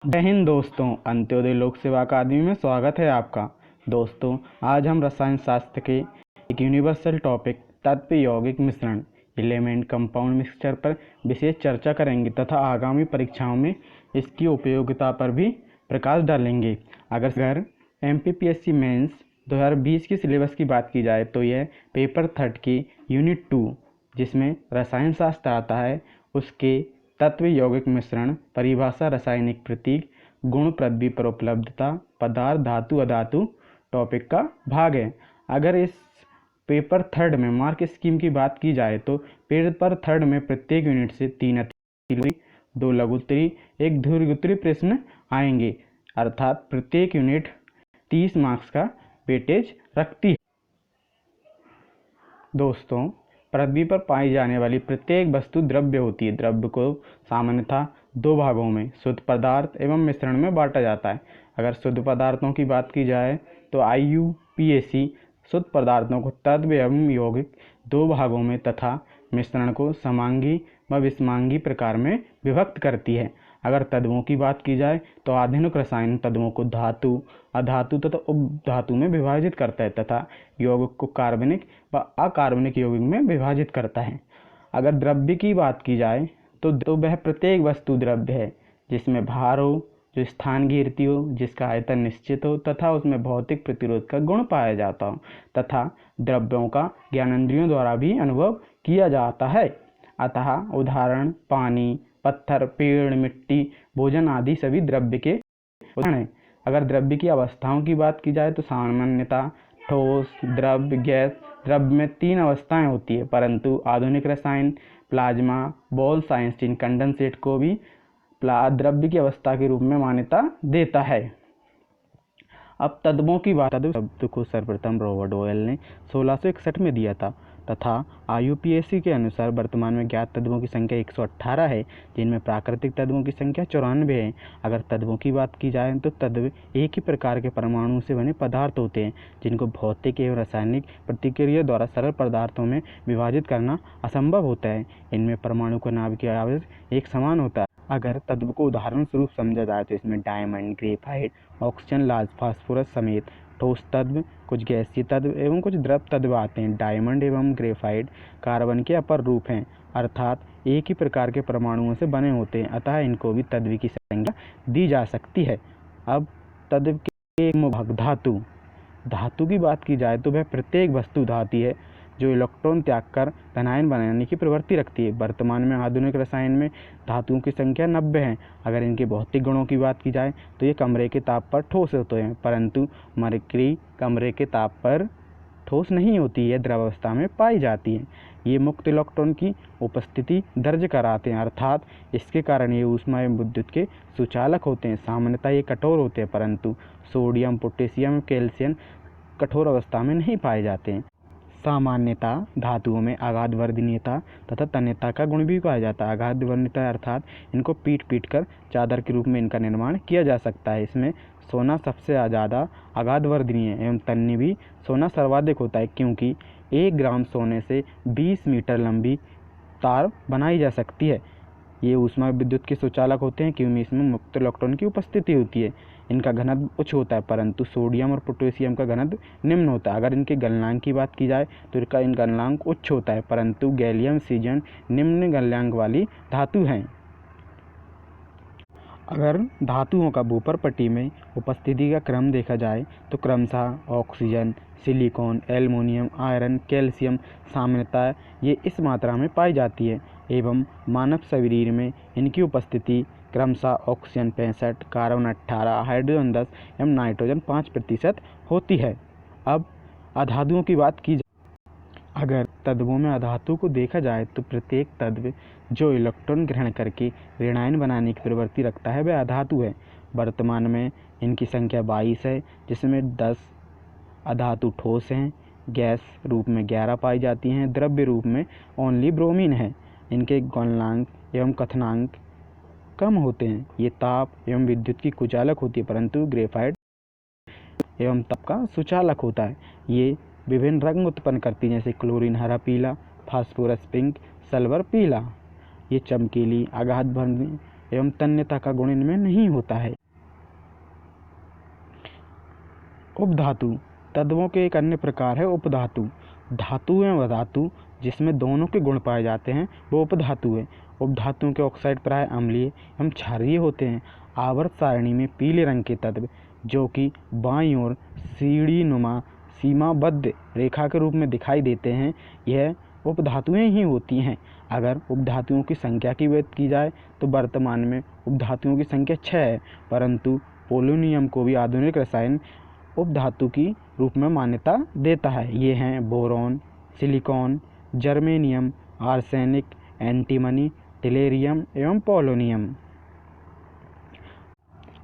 जय हिंद दोस्तों, अंत्योदय लोक सेवा अकादमी में स्वागत है आपका। दोस्तों, आज हम रसायन शास्त्र के एक यूनिवर्सल टॉपिक तत्व यौगिक मिश्रण एलिमेंट कंपाउंड मिक्सचर पर विशेष चर्चा करेंगे तथा आगामी परीक्षाओं में इसकी उपयोगिता पर भी प्रकाश डालेंगे। अगर MPPSC मेंस 2020 की सिलेबस की बात की जाए तो यह पेपर 3 की यूनिट 2 जिसमें रसायन शास्त्र आता है उसके तत्व यौगिक मिश्रण परिभाषा रासायनिक प्रतीक गुण पृथ्वी पर उपलब्धता पदार्थ धातु अधातु टॉपिक का भाग है। अगर इस पेपर 3 में मार्क स्कीम की बात की जाए तो पेपर 3 में प्रत्येक यूनिट से 3 अतिउत्तरी 2 लघुत्तरी 1 दीर्घोत्तरी प्रश्न आएंगे, अर्थात प्रत्येक यूनिट 30 मार्क्स का वेटेज रखती है। दोस्तों, पृथ्वी पर पाई जाने वाली प्रत्येक वस्तु द्रव्य होती है। द्रव्य को सामान्यतः 2 भागों में शुद्ध पदार्थ एवं मिश्रण में बांटा जाता है। अगर शुद्ध पदार्थों की बात की जाए तो IUPAC शुद्ध पदार्थों को तत्व एवं यौगिक 2 भागों में तथा मिश्रण को समांगी व विषमांगी प्रकार में विभक्त करती है। अगर तत्वों की बात की जाए तो आधुनिक रसायन तत्वों को धातु अधातु तथा उपधातु में विभाजित करता है तथा यौगिक को कार्बनिक व अकार्बनिक यौगिक में विभाजित करता है। अगर द्रव्य की बात की जाए तो वह प्रत्येक वस्तु द्रव्य है जिसमें भार हो, जो स्थान घेरती हो, जिसका आयतन निश्चित हो तथा उसमें भौतिक प्रतिरोध का गुण पाया जाता हो तथा द्रव्यों का ज्ञानेंद्रियों द्वारा भी अनुभव किया जाता है। अतः उदाहरण पानी, पत्थर, पेड़, मिट्टी, भोजन आदि सभी द्रव्य के उदाहरण हैं। अगर द्रव्य की अवस्थाओं की बात की जाए तो सामान्यतः ठोस, द्रव्य, गैस। द्रव्य में 3 अवस्थाएं होती है, परंतु आधुनिक रसायन प्लाज्मा बॉल साइंस कंडेंसेट को भी द्रव्य की अवस्था के रूप में मान्यता देता है। अब तत्वों की बात शब्द को सर्वप्रथम रॉबर्ट बॉयल ने 1661 में दिया था तथा IUPAC के अनुसार वर्तमान में ज्ञात तत्वों की संख्या 118 है, जिनमें प्राकृतिक तत्वों की संख्या 94 है। अगर तत्वों की बात की जाए तो तत्व एक ही प्रकार के परमाणुओं से बने पदार्थ होते हैं जिनको भौतिक एवं रासायनिक प्रतिक्रिया द्वारा सरल पदार्थों में विभाजित करना असंभव होता है। इनमें परमाणु का नाभिक आवेश एक समान होता है। अगर तत्व को उदाहरण स्वरूप समझा जाए तो इसमें डायमंड, ग्रेफाइट, ऑक्सीजन, लाज, फास्फोरस समेत ठोस तत्व, कुछ गैसीय तत्व एवं कुछ द्रव तत्व आते हैं। डायमंड एवं ग्रेफाइट कार्बन के अपर रूप हैं, अर्थात एक ही प्रकार के परमाणुओं से बने होते हैं, अतः इनको भी तत्व की संज्ञा दी जा सकती है। अब तत्व के एक भाग धातु। धातु की बात की जाए तो वह प्रत्येक वस्तु धातु है जो इलेक्ट्रॉन त्याग कर धनायन बनाने की प्रवृत्ति रखती है। वर्तमान में आधुनिक रसायन में धातुओं की संख्या 90 है। अगर इनके भौतिक गुणों की बात की जाए तो ये कमरे के ताप पर ठोस होते हैं, परंतु मरकरी कमरे के ताप पर ठोस नहीं होती है, द्रव अवस्था में पाई जाती है। ये मुक्त इलेक्ट्रॉन की उपस्थिति दर्ज कराते हैं, अर्थात इसके कारण ये ऊष्मा एवं विद्युत के सुचालक होते हैं। सामान्यतः ये कठोर होते हैं, परंतु सोडियम, पोटेशियम, कैल्शियम कठोर अवस्था में नहीं पाए जाते हैं। सामान्यतः धातुओं में अगाध वर्धनीयता तथा तन्यता का गुण भी पाया जाता है। अगाध वर्धनीयता अर्थात इनको पीट कर चादर के रूप में इनका निर्माण किया जा सकता है। इसमें सोना सबसे ज़्यादा अगाध वर्धनीय एवं तन्य भी सोना सर्वाधिक होता है, क्योंकि 1 ग्राम सोने से 20 मीटर लंबी तार बनाई जा सकती है। ये ऊष्मा विद्युत के सुचालक होते हैं क्योंकि इसमें मुक्त इलेक्ट्रॉन की उपस्थिति होती है। इनका घनत्व उच्च होता है, परंतु सोडियम और पोटेशियम का घनत्व निम्न होता है। अगर इनके गलनांक की बात की जाए तो इनका गलनांक उच्च होता है, परंतु गैलियम सीजन निम्न गलनांक वाली धातु हैं। अगर धातुओं का भूपर पट्टी में उपस्थिति का क्रम देखा जाए तो क्रमशः oxygen, silicon, aluminium, iron, calcium सामान्यतः ये इस मात्रा में पाई जाती है एवं मानव शरीर में इनकी उपस्थिति क्रमशः ऑक्सीजन 65, कार्बन 18, हाइड्रोजन 10 एवं नाइट्रोजन 5% होती है। अब अधातुओं की बात की जाए, अगर तत्वों में अधातु को देखा जाए तो प्रत्येक तत्व जो इलेक्ट्रॉन ग्रहण करके ऋणायन बनाने की प्रवृत्ति रखता है वह अधातु है। वर्तमान में इनकी संख्या 22 है, जिसमें 10 अधातु ठोस हैं, गैस रूप में 11 पाई जाती हैं, द्रव्य रूप में ओनली ब्रोमीन है। इनके गलनांक एवं कथनांक कम होते हैं। ये ताप एवं विद्युत की कुचालक होती है, परंतु ग्रेफाइट एवं ताप का सुचालक होता है। ये विभिन्न रंग उत्पन्न करती हैं, जैसे क्लोरीन हरा पीला, फास्फोरस पिंक, सल्फर पीला। ये चमकीली, अगाध एवं तन्यता का गुण इनमें नहीं होता है। उपधातु तत्वों के एक अन्य प्रकार है उपधातु। धातु एवं अधातु जिसमें दोनों के गुण पाए जाते हैं वो उपधातु है। उपधातुओं के ऑक्साइड प्राय अम्लीय एवं क्षारीय होते हैं। आवर्त सारणी में पीले रंग के तत्व जो कि बाईं ओर सीढ़ी नुमा सीमाबद्ध रेखा के रूप में दिखाई देते हैं, यह उपधातुएं ही होती हैं। अगर उपधातुओं की संख्या की बात की जाए तो वर्तमान में उपधातुओं की संख्या 6 है, परंतु पोलोनियम को भी आधुनिक रसायन उपधातु की रूप में मान्यता देता है। ये हैं boron, silicon, germanium, arsenic, antimony, टेलेरियम एवं पोलोनियम।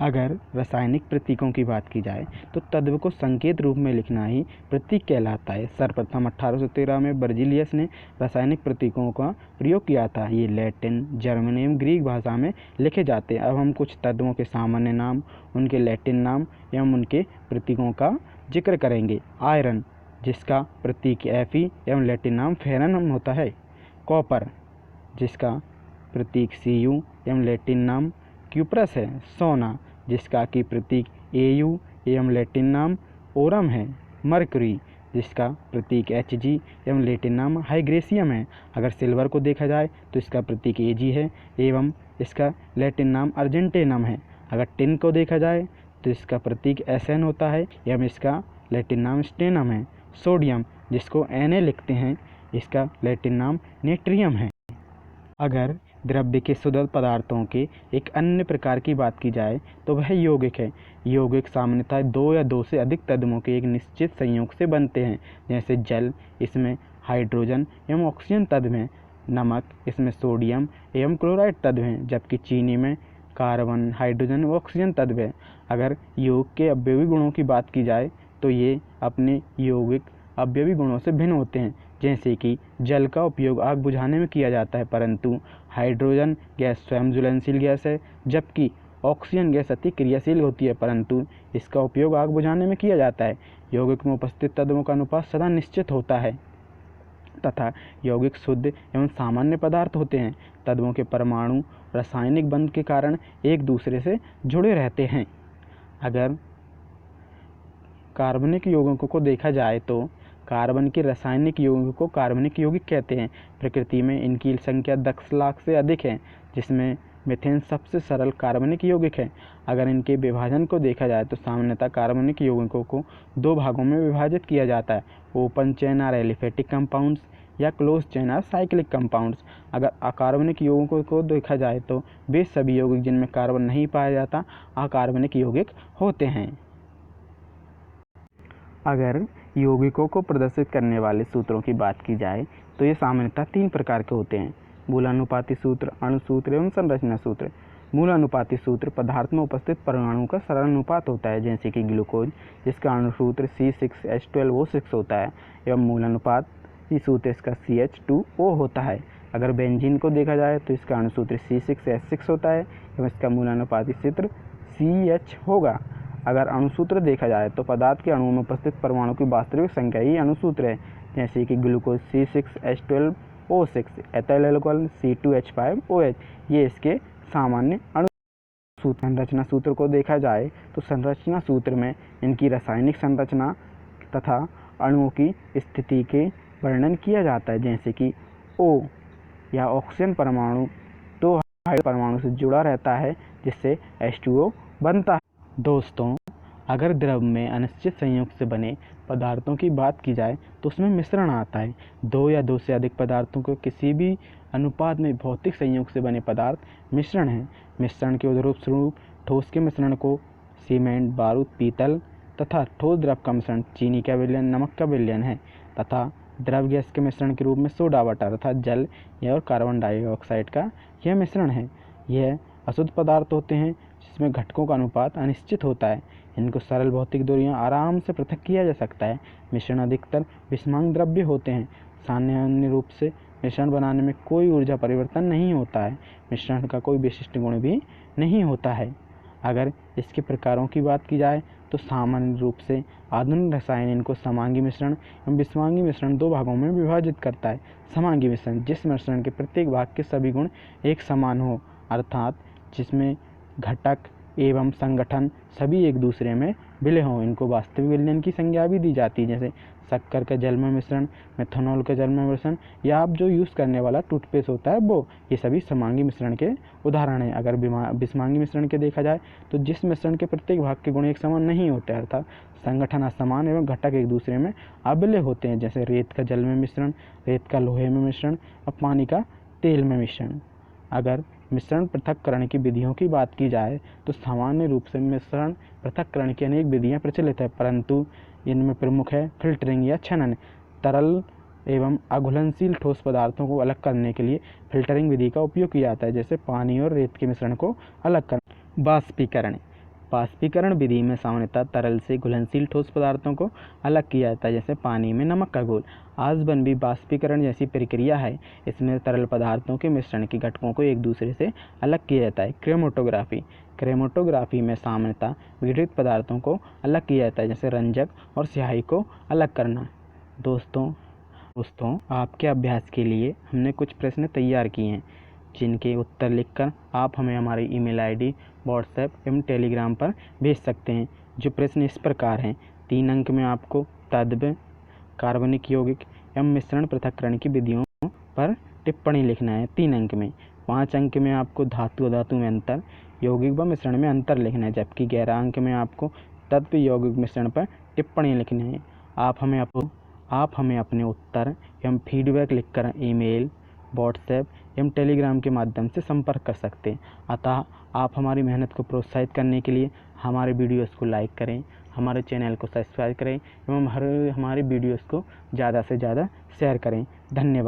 अगर रासायनिक प्रतीकों की बात की जाए तो तत्व को संकेत रूप में लिखना ही प्रतीक कहलाता है। सर्वप्रथम 1813 में बर्जीलियस ने रासायनिक प्रतीकों का प्रयोग किया था। ये लैटिन, जर्मन एवं ग्रीक भाषा में लिखे जाते हैं। अब हम कुछ तत्वों के सामान्य नाम, उनके लैटिन नाम एवं उनके प्रतीकों का जिक्र करेंगे। आयरन जिसका प्रतीक Fe एवं लैटिन नाम फेरन होता है। कॉपर जिसका प्रतीक Cu एवं लैटिन नाम क्यूप्रस है। सोना जिसका कि प्रतीक Au एवं लैटिन नाम ओरम है। मरकरी जिसका प्रतीक Hg एवं लैटिन नाम हाइग्रेसियम है। अगर सिल्वर को देखा जाए तो इसका प्रतीक Ag है एवं इसका लैटिन नाम अर्जेंटेनम है। अगर टिन को देखा जाए तो इसका प्रतीक Sn होता है एवं इसका लैटिन नाम स्टेनम है। सोडियम जिसको Na लिखते हैं, इसका लैटिन नाम नेट्रियम है। अगर द्रव्य के शुद्ध पदार्थों के एक अन्य प्रकार की बात की जाए तो वह यौगिक है। यौगिक सामान्यतः 2 या 2 से अधिक तत्वों के एक निश्चित संयोग से बनते हैं, जैसे जल, इसमें हाइड्रोजन एवं ऑक्सीजन तत्व हैं। नमक, इसमें सोडियम एवं क्लोराइड तत्व हैं, जबकि चीनी में कार्बन, हाइड्रोजन व ऑक्सीजन तत्व है। अगर यौगिक के अवयवी गुणों की बात की जाए तो ये अपने यौगिक अवयवी गुणों से भिन्न होते हैं। जैसे कि जल का उपयोग आग बुझाने में किया जाता है, परंतु हाइड्रोजन गैस स्वयं ज्वलनशील गैस है, जबकि ऑक्सीजन गैस अति क्रियाशील होती है, परंतु इसका उपयोग आग बुझाने में किया जाता है। यौगिक में उपस्थित तत्वों का अनुपात सदा निश्चित होता है तथा यौगिक शुद्ध एवं सामान्य पदार्थ होते हैं। तत्वों के परमाणु रासायनिक बंध के कारण एक दूसरे से जुड़े रहते हैं। अगर कार्बनिक यौगिकों को देखा जाए तो कार्बन के रासायनिक यौगिकों को कार्बनिक यौगिक कहते हैं। प्रकृति में इनकी संख्या 10 लाख से अधिक है, जिसमें मीथेन सबसे सरल कार्बनिक यौगिक है। अगर इनके विभाजन को देखा जाए तो सामान्यतः कार्बनिक यौगिकों को 2 भागों में विभाजित किया जाता है, ओपन चेन और एलिफेटिक कंपाउंड्स या क्लोज चेन और साइक्लिक कंपाउंड्स। अगर अकार्बनिक यौगिकों को देखा जाए तो वे सभी यौगिक जिनमें कार्बन नहीं पाया जाता अकार्बनिक यौगिक होते हैं। अगर यौगिकों को प्रदर्शित करने वाले सूत्रों की बात की जाए तो ये सामान्यतः 3 प्रकार के होते हैं: मूलानुपाती सूत्र, अणु सूत्र एवं संरचना सूत्र। मूलानुपाती सूत्र पदार्थ में उपस्थित परमाणुओं का सरल अनुपात होता है, जैसे कि ग्लूकोज जिसका अणु सूत्र C6H12O6 होता है एवं मूलानुपाती सूत्र इसका CH2O होता है। अगर बेंजीन को देखा जाए तो इसका अणु सूत्र C6H6 होता है एवं इसका मूलानुपाती सूत्र CH होगा। अगर अणुसूत्र देखा जाए तो पदार्थ के अणुओं में उपस्थित परमाणु की वास्तविक संख्या ही अणुसूत्र है, जैसे कि glucose C6H12O6, ethyl alcohol C2H5OH, ये इसके सामान्य अणुसूत्र। संरचना सूत्र को देखा जाए तो संरचना सूत्र में इनकी रासायनिक संरचना तथा अणुओं की स्थिति के वर्णन किया जाता है, जैसे कि O या ऑक्सीजन परमाणु 2 हाइड्रोजन परमाणु से जुड़ा रहता है, जिससे H2O बनता है। दोस्तों, अगर द्रव में अनिश्चित संयोग से बने पदार्थों की बात की जाए तो उसमें मिश्रण आता है। 2 या 2 से अधिक पदार्थों को किसी भी अनुपात में भौतिक संयोग से बने पदार्थ मिश्रण है। मिश्रण के उदाहरण स्वरूप ठोस के मिश्रण को सीमेंट, बारूद, पीतल तथा ठोस द्रव का मिश्रण चीनी का विलयन, नमक का विलयन है, तथा द्रव गैस के मिश्रण के रूप में सोडा वाटर अर्थात जल और कार्बन डाइऑक्साइड का यह मिश्रण है। यह अशुद्ध पदार्थ होते हैं जिसमें घटकों का अनुपात अनिश्चित होता है। इनको सरल भौतिक दूरियां आराम से पृथक किया जा सकता है। मिश्रण अधिकतर विषमांग द्रव्य होते हैं। सामान्य रूप से मिश्रण बनाने में कोई ऊर्जा परिवर्तन नहीं होता है। मिश्रण का कोई विशिष्ट गुण भी नहीं होता है। अगर इसके प्रकारों की बात की जाए तो सामान्य रूप से आधुनिक रसायन इनको समांगी मिश्रण एवं विषमांगी मिश्रण 2 भागों में विभाजित करता है। समांगी मिश्रण जिस मिश्रण के प्रत्येक भाग के सभी गुण एक समान हो, अर्थात जिसमें घटक एवं संगठन सभी एक दूसरे में विलय हों। इनको वास्तविक विलयन की संज्ञा भी दी जाती है, जैसे शक्कर का जल में मिश्रण, मेथनॉल का जल में मिश्रण, या आप जो यूज़ करने वाला टूथपेस्ट होता है वो, ये सभी समांगी मिश्रण के उदाहरण हैं। अगर विषमांगी मिश्रण के देखा जाए तो जिस मिश्रण के प्रत्येक भाग के गुण एक समान नहीं होते, अर्थात संगठन असमान एवं घटक एक दूसरे में अविलय होते हैं, जैसे रेत का जल में मिश्रण, रेत का लोहे में मिश्रण और पानी का तेल में मिश्रण। अगर मिश्रण पृथक्करण की विधियों की बात की जाए तो सामान्य रूप से मिश्रण पृथक्करण की अनेक विधियां प्रचलित है, परंतु इनमें प्रमुख है फिल्टरिंग या छनन। तरल एवं अघुलनशील ठोस पदार्थों को अलग करने के लिए फिल्टरिंग विधि का उपयोग किया जाता है, जैसे पानी और रेत के मिश्रण को अलग करना। वाष्पीकरण, वाष्पीकरण विधि में सामान्यतः तरल से घुलनशील ठोस पदार्थों को अलग किया जाता है, जैसे पानी में नमक का घोल। आसवन भी वाष्पीकरण जैसी प्रक्रिया है। इसमें तरल पदार्थों के मिश्रण के घटकों को एक दूसरे से अलग किया जाता है। क्रोमेटोग्राफी, क्रोमेटोग्राफी में सामान्यतः विघटित पदार्थों को अलग किया जाता है, जैसे रंजक और स्याही को अलग करना। दोस्तों आपके अभ्यास के लिए हमने कुछ प्रश्न तैयार किए हैं, जिनके उत्तर लिखकर आप हमें हमारी ईमेल आईडी, व्हाट्सएप एवं टेलीग्राम पर भेज सकते हैं। जो प्रश्न इस प्रकार हैं: 3 अंक में आपको तत्व, कार्बनिक यौगिक एवं मिश्रण पृथक्करण की विधियों पर टिप्पणी लिखना है 3 अंक में। 5 अंक में आपको धातु अधातु में अंतर, यौगिक व मिश्रण में अंतर लिखना है, जबकि 11 अंक में आपको तत्व यौगिक मिश्रण पर टिप्पणी लिखनी है। आप हमें अपने उत्तर एवं फीडबैक लिखकर ईमेल, व्हाट्सएप एवं टेलीग्राम के माध्यम से संपर्क कर सकते हैं। अतः आप हमारी मेहनत को प्रोत्साहित करने के लिए हमारे वीडियोस को लाइक करें, हमारे चैनल को सब्सक्राइब करें एवं हमारे वीडियोस को ज़्यादा से ज़्यादा शेयर करें। धन्यवाद।